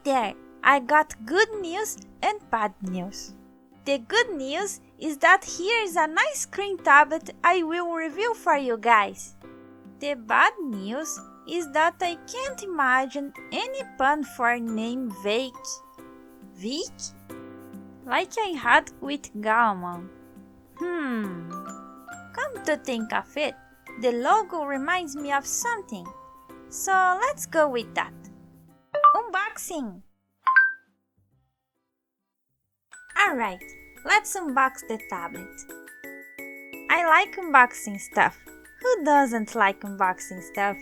there! I got good news and bad news. The good news is that here is a nice screen tablet I will review for you guys. The bad news is that I can't imagine any pun for name Veikk. Veikk? Like I had with Gaumon. Come to think of it, the logo reminds me of something. So let's go with that. Unboxing! Alright, let's unbox the tablet. I like unboxing stuff. Who doesn't like unboxing stuff?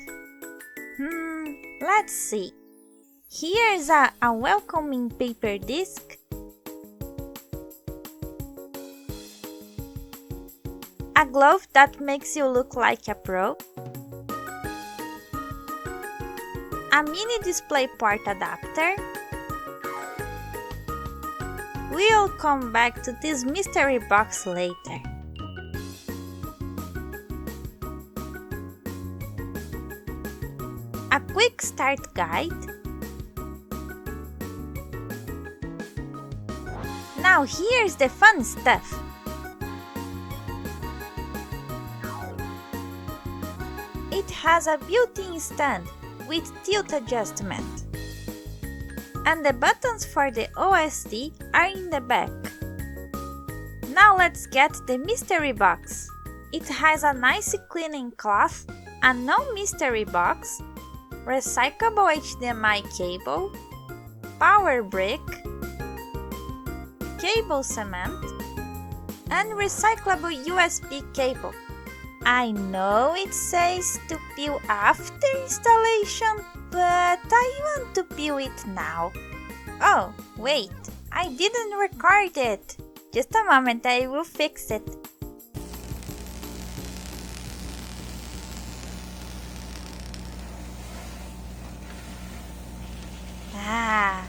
Let's see. Here's a welcoming paper disc. A glove that makes you look like a pro. A mini DisplayPort adapter. We'll come back to this mystery box later. A quick start guide. Now here's the fun stuff. It has a built-in stand with tilt adjustment. And the buttons for the OSD are in the back. Now let's get the mystery box. It has a nice cleaning cloth, a no mystery box, recyclable HDMI cable, power brick, cable cement, and recyclable USB cable. I know it says to peel after installation, but I want to peel it now. Oh, wait, I didn't record it. Just a moment, I will fix it. Ah,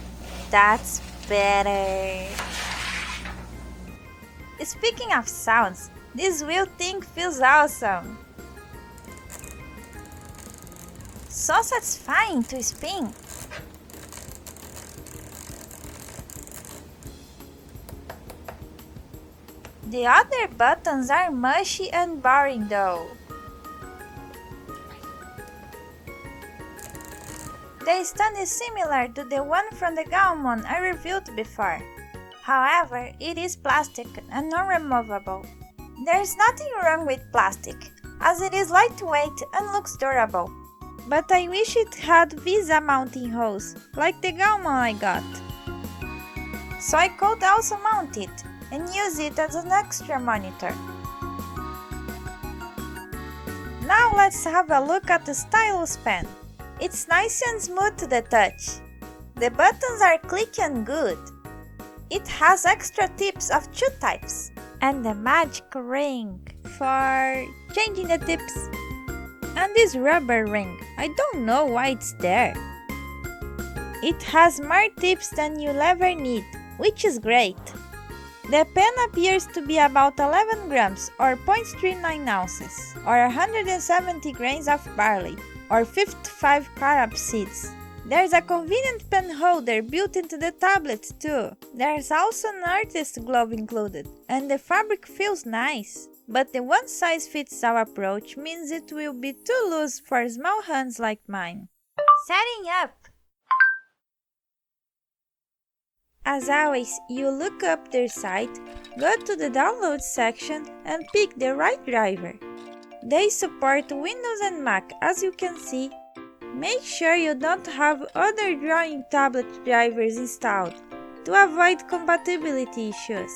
that's better. Speaking of sounds, this wheel thing feels awesome. So satisfying to spin. The other buttons are mushy and boring though. The stand is similar to the one from the Gaumon I reviewed before. However, it is plastic and non-removable. There's nothing wrong with plastic, as it is lightweight and looks durable. But I wish it had VESA mounting holes, like the Gaumon I got. So I could also mount it and use it as an extra monitor. Now let's have a look at the stylus pen. It's nice and smooth to the touch. The buttons are click and good. It has extra tips of 2 types. And the magic ring for changing the tips. And this rubber ring, I don't know why it's there. It has more tips than you'll ever need, which is great. The pen appears to be about 11 grams or 0.39 ounces, or 170 grains of barley, or 55 carob seeds. There's a convenient pen holder built into the tablet too. There's also an artist glove included, and the fabric feels nice. But the one-size-fits-all approach means it will be too loose for small hands like mine. Setting up! As always, you look up their site, go to the download section and pick the right driver. They support Windows and Mac, as you can see. Make sure you don't have other drawing tablet drivers installed to avoid compatibility issues.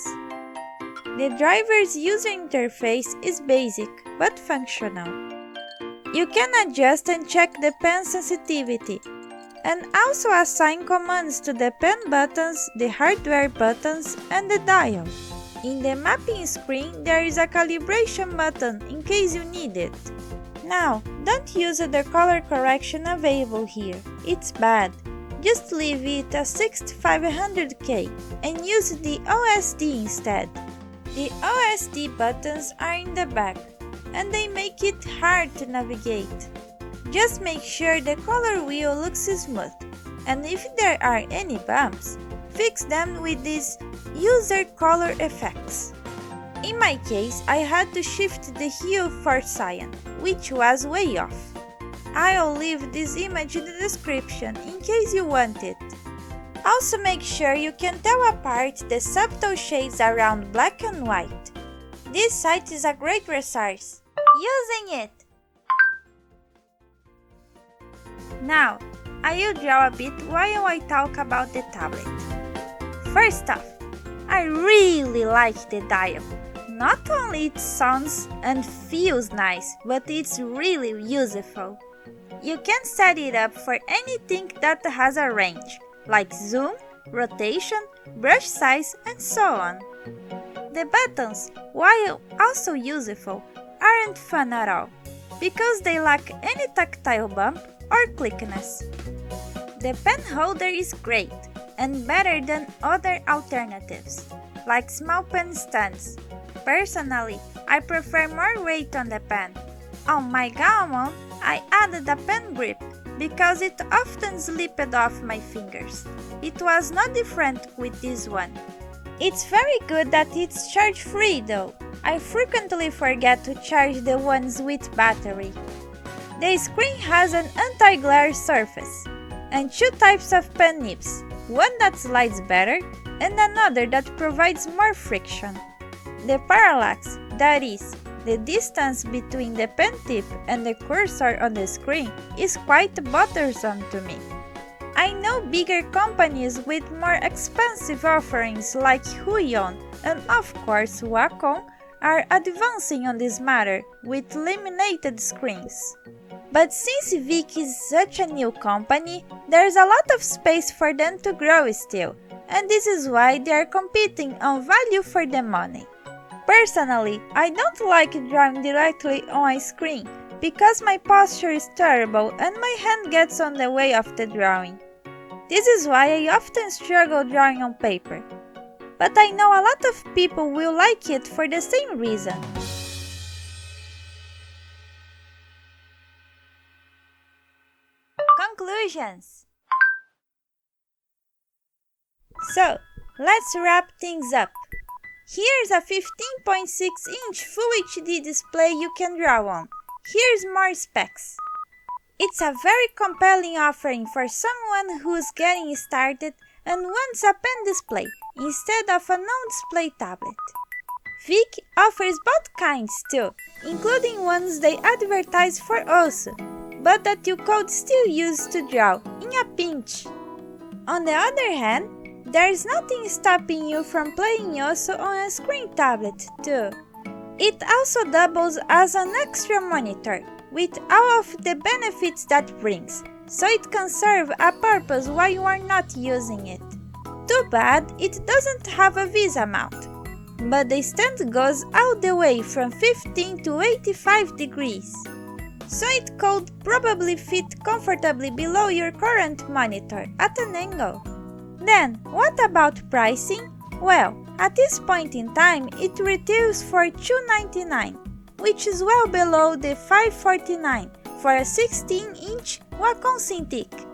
The driver's user interface is basic but functional. You can adjust and check the pen sensitivity, and also assign commands to the pen buttons, the hardware buttons, and the dial. In the mapping screen, there is a calibration button in case you need it. Now, don't use the color correction available here, it's bad. Just leave it at 6500K and use the OSD instead. The OSD buttons are in the back, and they make it hard to navigate. Just make sure the color wheel looks smooth. and if there are any bumps, fix them with these user color effects. In my case, I had to shift the hue for cyan, which was way off. I'll leave this image in the description in case you want it. Also make sure you can tell apart the subtle shades around black and white. This site is a great resource. Using it! Now, I will draw a bit while I talk about the tablet. First off, I really like the dial. Not only it sounds and feels nice, but it's really useful. You can set it up for anything that has a range, like zoom, rotation, brush size, and so on. The buttons, while also useful, aren't fun at all, because they lack any tactile bump or clickness. The pen holder is great, and better than other alternatives, like small pen stands. Personally, I prefer more weight on the pen. On my Gaumon, I added a pen grip because it often slipped off my fingers. It was not different with this one. It's very good that it's charge-free though. I frequently forget to charge the ones with battery. The screen has an anti-glare surface and two types of pen nibs, one that slides better and another that provides more friction. The parallax, that is, the distance between the pen tip and the cursor on the screen, is quite bothersome to me. I know bigger companies with more expensive offerings like Huion and of course Wacom are advancing on this matter with laminated screens. But since Veikk is such a new company, there's a lot of space for them to grow still, and this is why they are competing on value for the money. Personally, I don't like drawing directly on a screen because my posture is terrible and my hand gets on the way of the drawing. This is why I often struggle drawing on paper. But I know a lot of people will like it for the same reason. Conclusions. So, let's wrap things up. Here's a 15.6-inch Full HD display you can draw on. Here's more specs. It's a very compelling offering for someone who's getting started and wants a pen display instead of a non-display tablet. Veikk offers both kinds too, including ones they advertise for also, but that you could still use to draw in a pinch. On the other hand, there's nothing stopping you from playing also on a screen tablet too. It also doubles as an extra monitor, with all of the benefits that brings, so it can serve a purpose while you are not using it. Too bad it doesn't have a Visa mount, but the stand goes all the way from 15 to 85 degrees, so it could probably fit comfortably below your current monitor at an angle. Then, what about pricing? Well, at this point in time, it retails for $299, which is well below the $549 for a 16-inch Wacom Cintiq.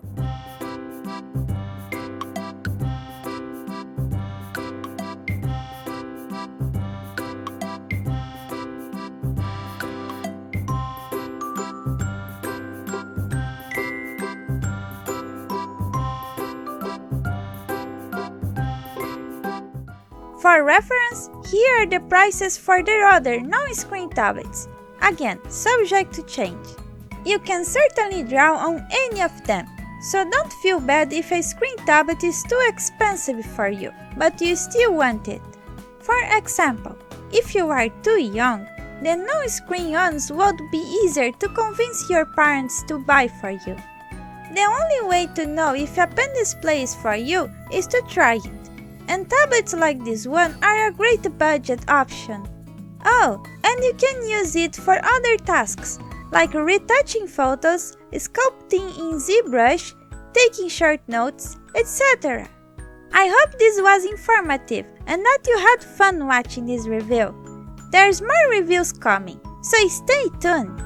For reference, here are the prices for the other non-screen tablets, again subject to change. You can certainly draw on any of them, so don't feel bad if a screen tablet is too expensive for you, but you still want it. For example, if you are too young, the non-screen ones would be easier to convince your parents to buy for you. The only way to know if a pen display is for you is to try it. And tablets like this one are a great budget option. Oh, and you can use it for other tasks, like retouching photos, sculpting in ZBrush, taking short notes, etc. I hope this was informative and that you had fun watching this review. There's more reviews coming, so stay tuned!